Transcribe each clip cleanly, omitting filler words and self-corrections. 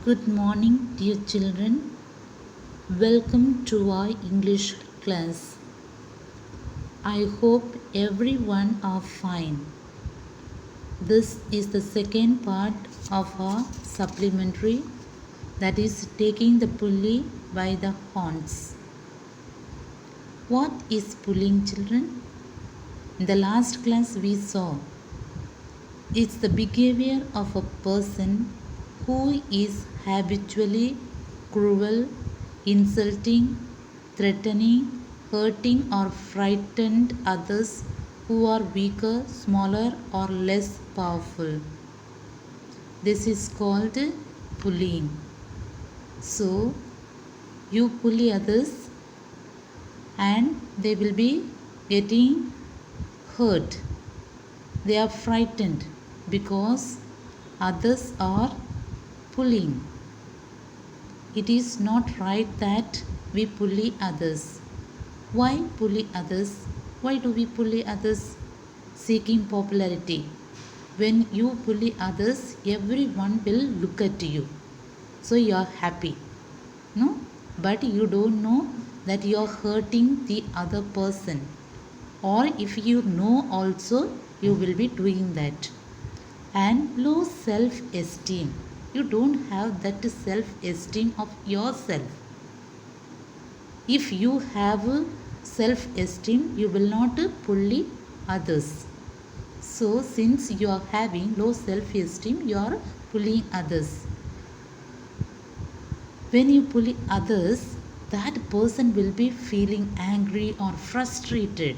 Good morning, dear children. Welcome to our English class. I hope everyone are fine. This is the second part of our supplementary, that is taking the pulley by the horns. What is pulling, children? In the last class we saw it's the behavior of a person who is habitually cruel, insulting, threatening, hurting, or frightened others who are weaker, smaller, or less powerful. This is called bullying. So, you bully others and they will be getting hurt. They are frightened because others are pulling. It is not right that we bully others. Why bully others? Why do we bully others? Seeking popularity. When you bully others, everyone will look at you. So you are happy. No? But you don't know that you are hurting the other person. Or if you know also, you will be doing that. And low self-esteem. You don't have that self-esteem of yourself. If you have self-esteem, you will not bully others. So since you are having low self-esteem, you are bullying others. When you bully others, that person will be feeling angry or frustrated.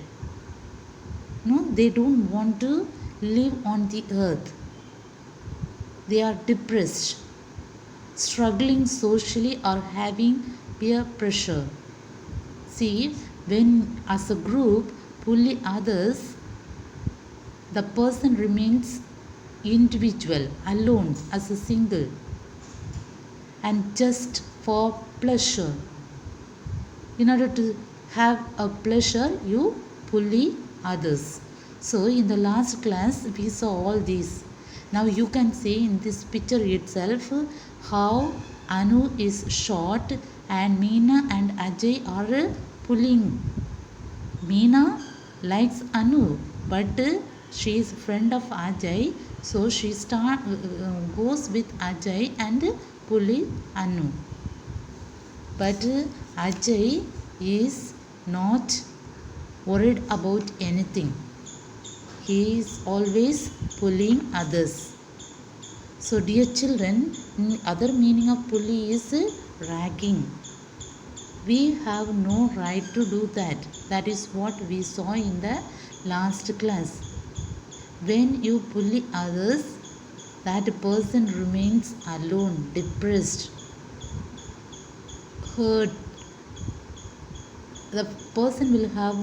No, they don't want to live on the earth. They are depressed, struggling socially, or having peer pressure. See, when as a group bully others, the person remains individual, alone, as a single, and just for pleasure. In order to have a pleasure, you bully others. So in the last class we saw all these. Now you can see in this picture itself how Anu is short and Meena and Ajay are pulling. Meena likes Anu, but she is friend of Ajay, so she goes with Ajay and bully Anu. But Ajay is not worried about anything. He is always bullying others. So dear children, other meaning of bully is ragging. We have no right to do that. That is what we saw in the last class. When you bully others, that person remains alone, depressed, hurt. The person will have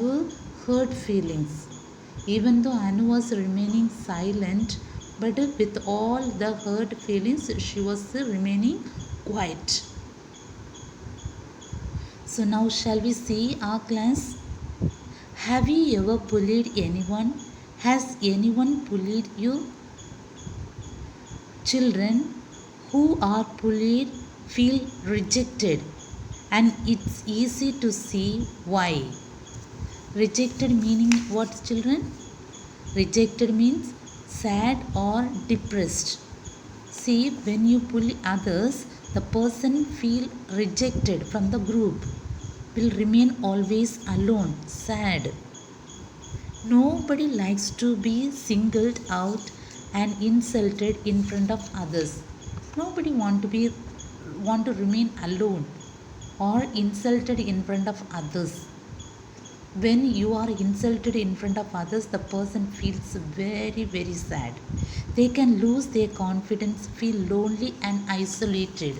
hurt feelings. Even though Anu was remaining silent, but with all the hurt feelings, she was remaining quiet. So now shall we see our class? Have you ever bullied anyone? Has anyone bullied you? Children who are bullied feel rejected, and it's easy to see why. Rejected meaning what, children? Rejected means sad or depressed. See, when you bully others, the person feel rejected from the group, will remain always alone, sad. Nobody likes to be singled out and insulted in front of others. Nobody want to remain alone or insulted in front of others. When you are insulted in front of others, the person feels very, very sad. They can lose their confidence, feel lonely and isolated.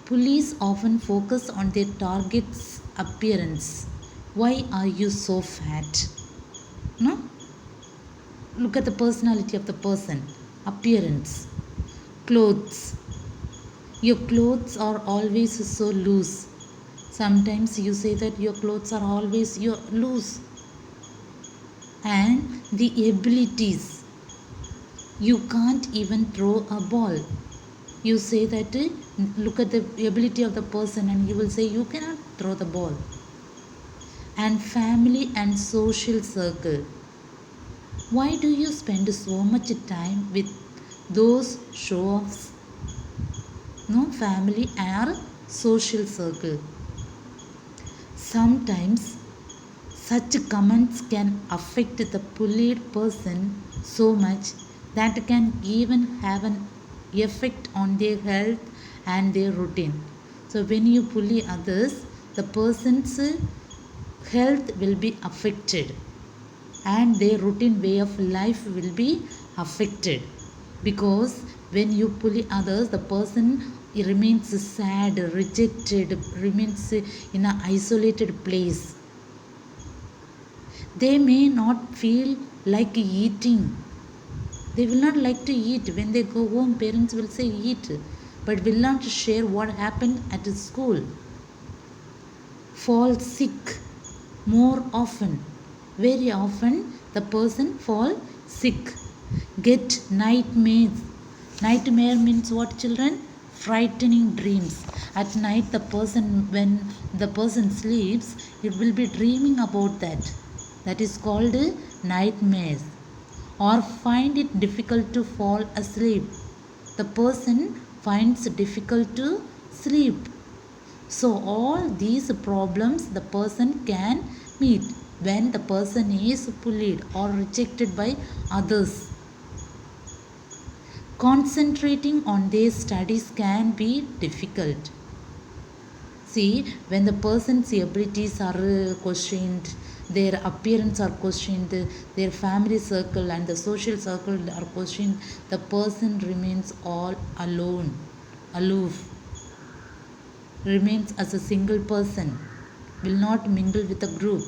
Police often focus on their target's appearance. Why are you so fat? No? Look at the personality of the person. Appearance. Clothes. Your clothes are always so loose. Sometimes you say that your clothes are always loose. And the abilities. You can't even throw a ball. You say that, look at the ability of the person, and you will say you cannot throw the ball. And family and social circle. Why do you spend so much time with those show offs? No, family or social circle. Sometimes such comments can affect the bullied person so much that can even have an effect on their health and their routine. So when you bully others, the person's health will be affected and their routine way of life will be affected, because when you bully others, the person remains sad, rejected, remains in an isolated place. They may not feel like eating. They will not like to eat. When they go home, parents will say eat, but will not share what happened at school. Fall sick more often. Very often the person fall sick. Get nightmares. Nightmare means what, children? Frightening dreams. At night, the person, when the person sleeps, it will be dreaming about that. That is called nightmares. Or find it difficult to fall asleep. The person finds it difficult to sleep. So all these problems the person can meet when the person is bullied or rejected by others. Concentrating on their studies can be difficult. See, when the person's abilities are questioned, their appearance are questioned, their family circle and the social circle are questioned, the person remains all alone, aloof, remains as a single person, will not mingle with a group,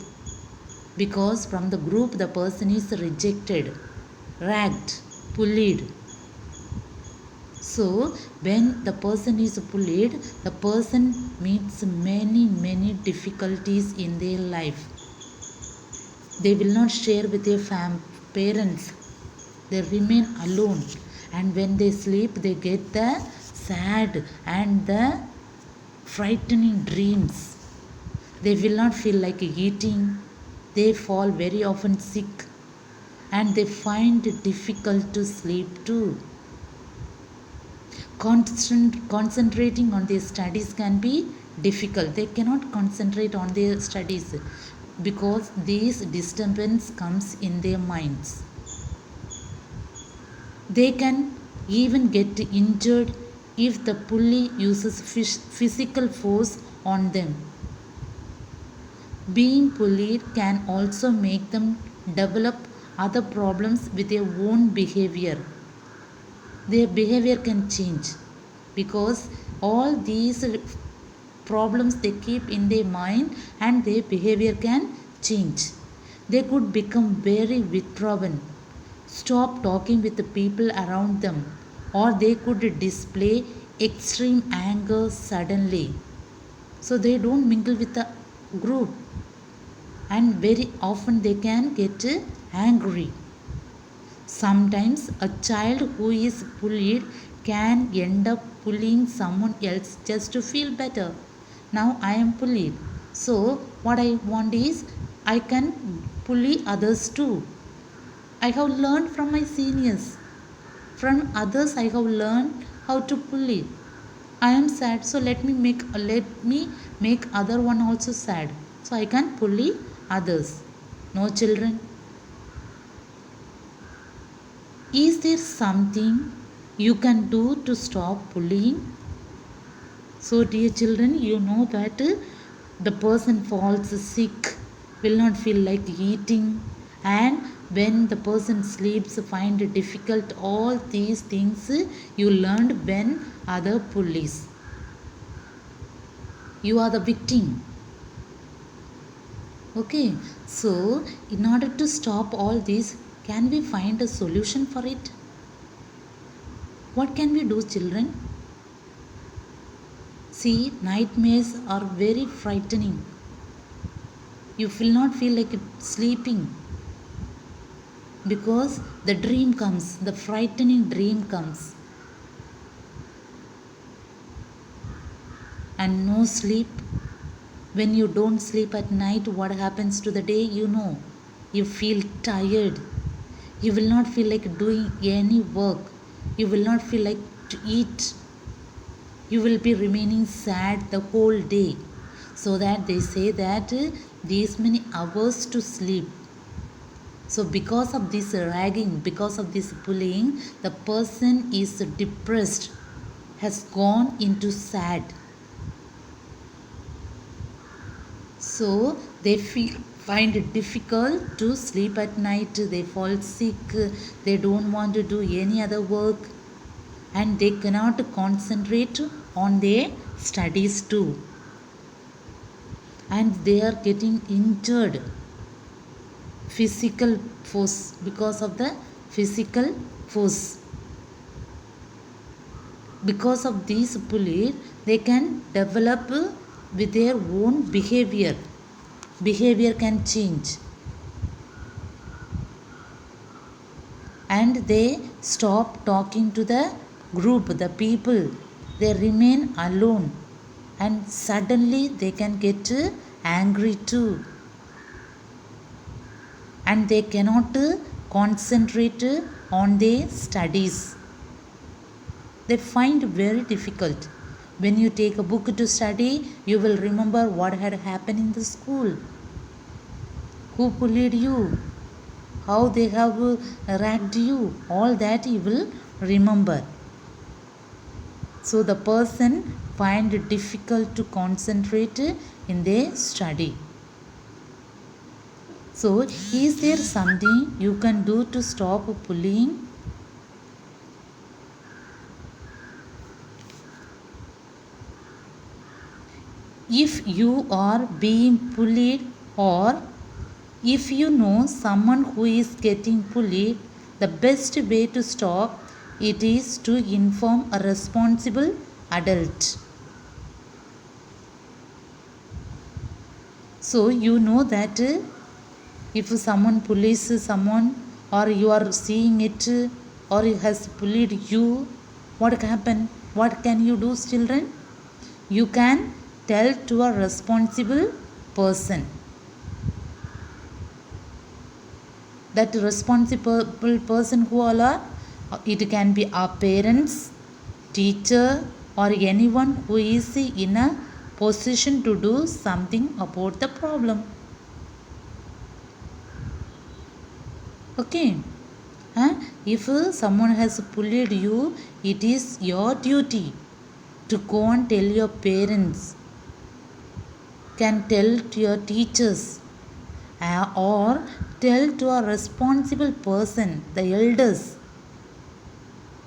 because from the group the person is rejected, ragged, bullied. So when the person is bullied, the person meets many difficulties in their life. They will not share with their parents. They remain alone, and when they sleep they get the sad and the frightening dreams. They will not feel like eating. They fall very often sick, and they find it difficult to sleep too. Concentrating on their studies can be difficult. They cannot concentrate on their studies because this disturbance comes in their minds. They can even get injured if the bully uses physical force on them. Being bullied can also make them develop other problems with their own behavior. Their behavior can change because all these problems they keep in their mind, and their behavior can change. They could become very withdrawn, stop talking with the people around them, or they could display extreme anger suddenly. So they don't mingle with the group, and very often they can get angry. Sometimes a child who is bullied can end up bullying someone else just to feel better. Now I am bullied. So what I want is I can bully others too. I have learned from my seniors. From others I have learned how to bully. I am sad, so let me make other one also sad. So I can bully others. No, children. Is there something you can do to stop bullying? So, dear children, you know that the person falls sick, will not feel like eating, and when the person sleeps, find it difficult. All these things you learned when other bullies. You are the victim. Okay, so in order to stop all this, can we find a solution for it? What can we do, children? See, nightmares are very frightening. You will not feel like sleeping because the dream comes, the frightening dream comes. and no sleep. When you don't sleep at night, what happens to the day? You feel tired. You will not feel like doing any work. You will not feel like to eat. You will be remaining sad the whole day. So that they say that these many hours to sleep. So because of this ragging, because of this bullying, the person is depressed, has gone into sad. So they find it difficult to sleep at night. They fall sick. They don't want to do any other work, and they cannot concentrate on their studies too. And they are getting injured physical force because of the physical force. Because of these bullies, they can develop with their own behavior. Behavior can change, and they stop talking to the group, the people. They remain alone, and suddenly they can get angry too, and they cannot concentrate on their studies. They find very difficult. When you take a book to study, you will remember what had happened in the school, who bullied you, how they have ragged you, all that you will remember. So the person find it difficult to concentrate in their study. So is there something you can do to stop bullying? If you are being bullied, or if you know someone who is getting bullied, the best way to stop it is to inform a responsible adult. So you know that if someone bullies someone, or you are seeing it, or it has bullied you, what can happen? What can you do, children? You can tell to a responsible person. That responsible person who all are, it can be our parents, teacher, or anyone who is in a position to do something about the problem. Okay. If someone has bullied you, it is your duty to go and tell your parents, can tell to your teachers, or tell to a responsible person, the elders.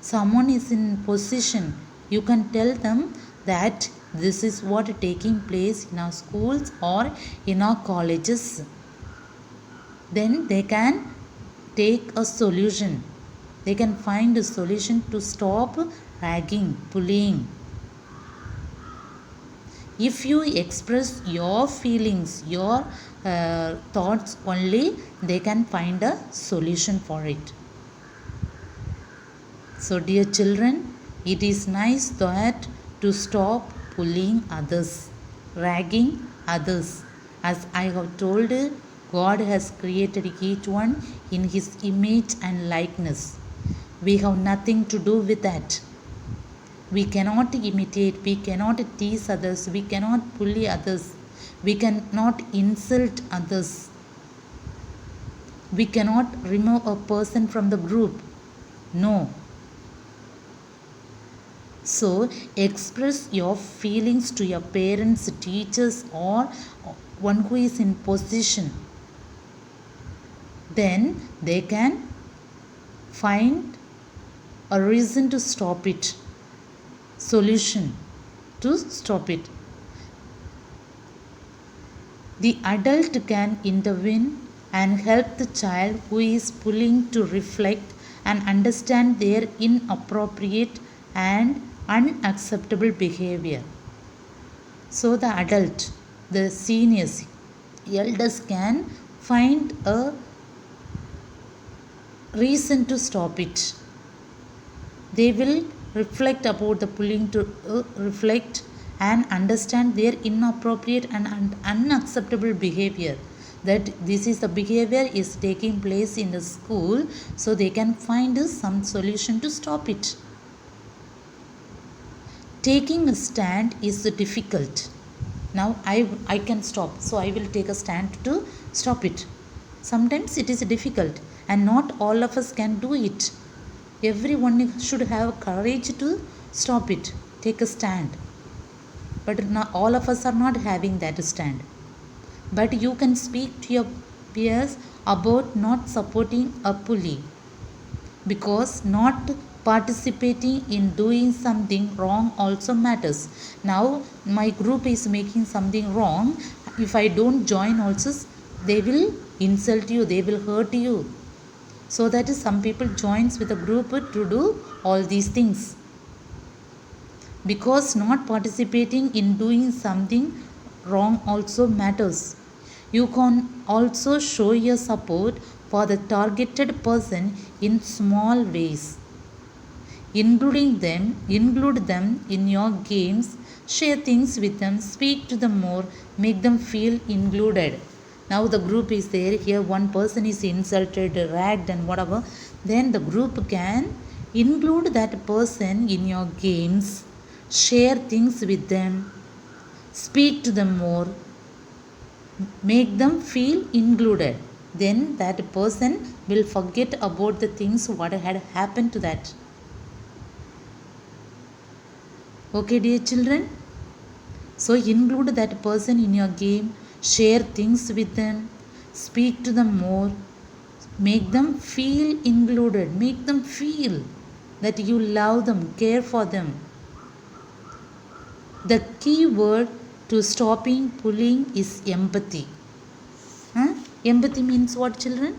Someone is in position, you can tell them that this is what is taking place in our schools or in our colleges. Then they can take a solution. They can find a solution to stop ragging, bullying. If you express your feelings, your thoughts only, they can find a solution for it. So dear children, it is nice that to stop bullying others, ragging others. As I have told, God has created each one in His image and likeness. We have nothing to do with that. We cannot imitate, we cannot tease others, we cannot bully others, we cannot insult others. We cannot remove a person from the group. No. So express your feelings to your parents, teachers, or one who is in position. Then they can find a reason to stop it, solution to stop it. The adult can intervene and help the child who is bullying to reflect and understand their inappropriate and unacceptable behavior. So the adult, the seniors, elders can find a reason to stop it. They will reflect about the bullying, to reflect and understand their inappropriate and unacceptable behavior, that this is the behavior is taking place in the school, so they can find some solution to stop it. Taking a stand is difficult. Now I can stop, so I will take a stand to stop it. Sometimes it is difficult, and not all of us can do it. Everyone should have courage to stop it, take a stand. But not all of us are not having that stand. But you can speak to your peers about not supporting a bully, because not participating in doing something wrong also matters. Now my group is making something wrong, if I don't join also, they will insult you, they will hurt you. So that is, some people joins with a group to do all these things, because not participating in doing something wrong also matters. You can also show your support for the targeted person in small ways. Include them in your games, share things with them, speak to them more, make them feel included. Now the group is there, here one person is insulted, ragged and whatever, then the group can include that person in your games, share things with them, speak to them more, make them feel included. Then that person will forget about the things what had happened to that. Okay, dear children? So include that person in your game, share things with them, speak to them more, make them feel included, make them feel that you love them, care for them. The key word to stopping bullying is empathy. Empathy means what, children?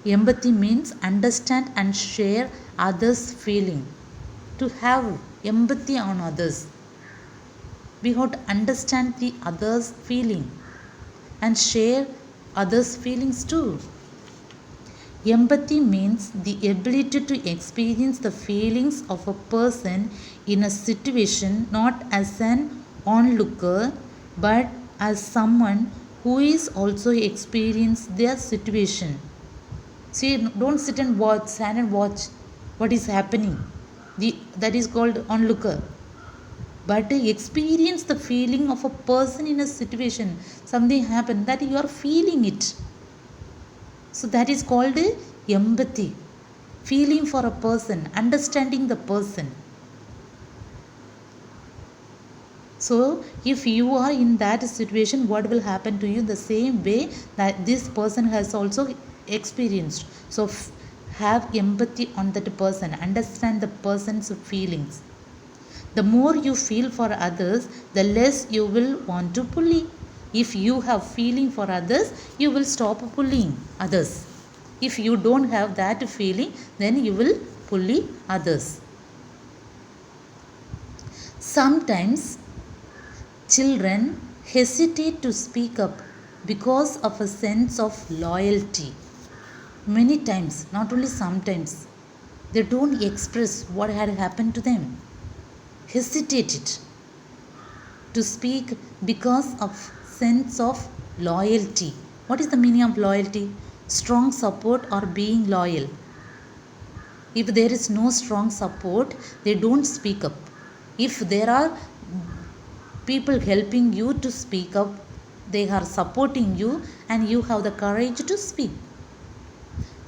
Empathy means understand and share others' feeling. To have empathy on others, we have to understand the others' feeling and share others' feelings too. Empathy means the ability to experience the feelings of a person in a situation, not as an onlooker but as someone who is also experiencing their situation. See, don't sit and watch, stand and watch what is happening. That is called onlooker. But experience the feeling of a person in a situation, something happened, that you are feeling it. So that is called empathy. Feeling for a person, understanding the person. So if you are in that situation, what will happen to you? The same way that this person has also experienced. So have empathy on that person, understand the person's feelings. The more you feel for others, the less you will want to bully. If you have feeling for others, you will stop bullying others. If you don't have that feeling, then you will bully others. Sometimes children hesitate to speak up because of a sense of loyalty. Many times, not only sometimes, they don't express what had happened to them. Hesitated to speak because of sense of loyalty. What is the meaning of loyalty? Strong support or being loyal. If there is no strong support, they don't speak up. If there are people helping you to speak up, they are supporting you and you have the courage to speak.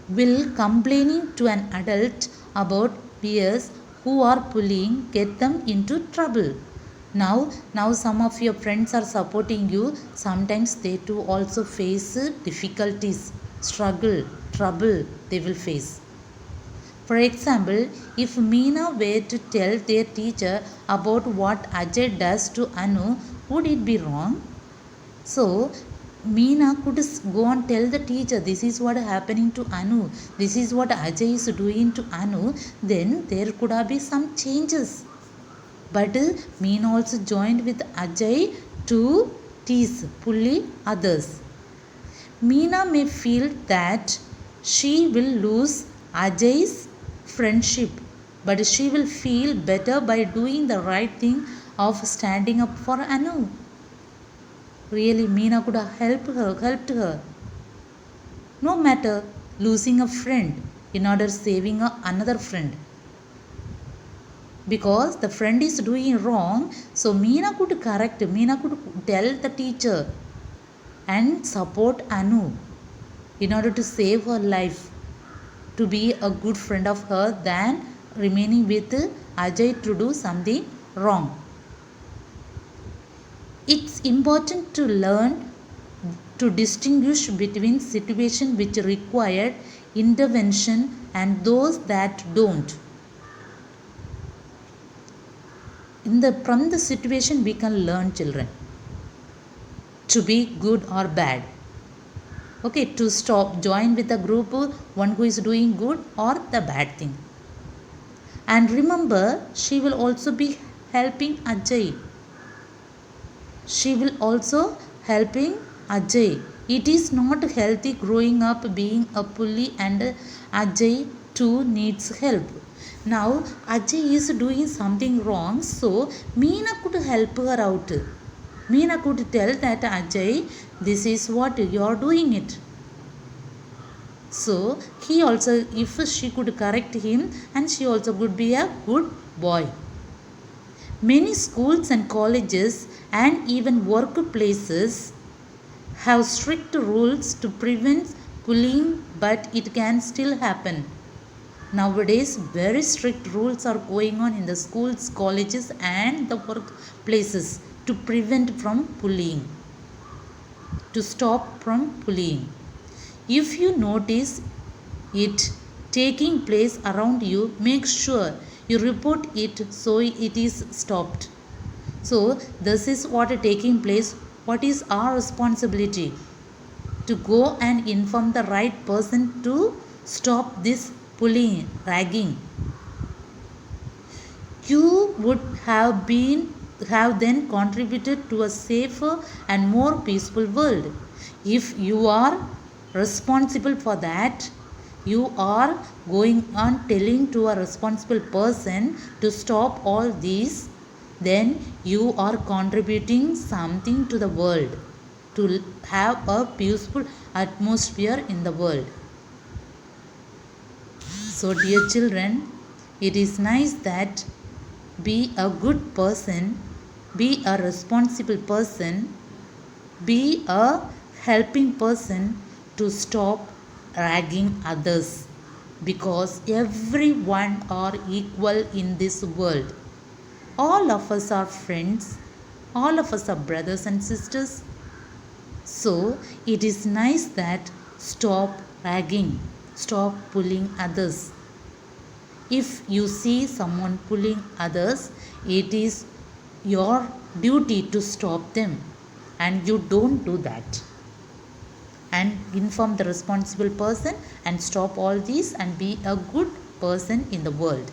Will complaining to an adult about peers who are bullying get them into trouble? Now some of your friends are supporting you, sometimes they too also face difficulties, struggle, trouble they will face. For example, if Meena were to tell their teacher about what Ajay does to Anu, would it be wrong? So Meena could go and tell the teacher, this is what happening to Anu, this is what Ajay is doing to Anu, then there could have been some changes. But Meena also joined with Ajay to tease, bully others. Meena may feel that she will lose Ajay's friendship, but she will feel better by doing the right thing of standing up for Anu. Really, Meena could have helped her. No matter losing a friend in order saving another friend. Because the friend is doing wrong, so Meena could correct, Meena could tell the teacher and support Anu in order to save her life, to be a good friend of her than remaining with Ajay to do something wrong. It's important to learn to distinguish between situations which require intervention and those that don't. From the situation we can learn, children, to be good or bad. Okay, to stop, join with the group, one who is doing good or the bad thing. And remember, she will also be helping Ajay. She will also helping Ajay. It is not healthy growing up being a bully and Ajay too needs help. Now Ajay is doing something wrong, so Meena could help her out. Meena could tell that Ajay, this is what you are doing it. So he also, if she could correct him, and she also could be a good boy. Many schools and colleges and even workplaces have strict rules to prevent bullying, but it can still happen. Nowadays, very strict rules are going on in the schools, colleges, and the workplaces to prevent from bullying, to stop from bullying. If you notice it taking place around you, make sure you report it so it is stopped. So, this is what is taking place. What is our responsibility? To go and inform the right person to stop this bullying, ragging. You would have then contributed to a safer and more peaceful world. If you are responsible for that, you are going on telling to a responsible person to stop all these, then you are contributing something to the world, to have a peaceful atmosphere in the world. So, dear children, it is nice that be a good person, be a responsible person, be a helping person to stop ragging others, because everyone are equal in this world. All of us are friends, all of us are brothers and sisters. So it is nice that stop ragging, stop pulling others. If you see someone pulling others, it is your duty to stop them, and you don't do that. And inform the responsible person and stop all these and be a good person in the world.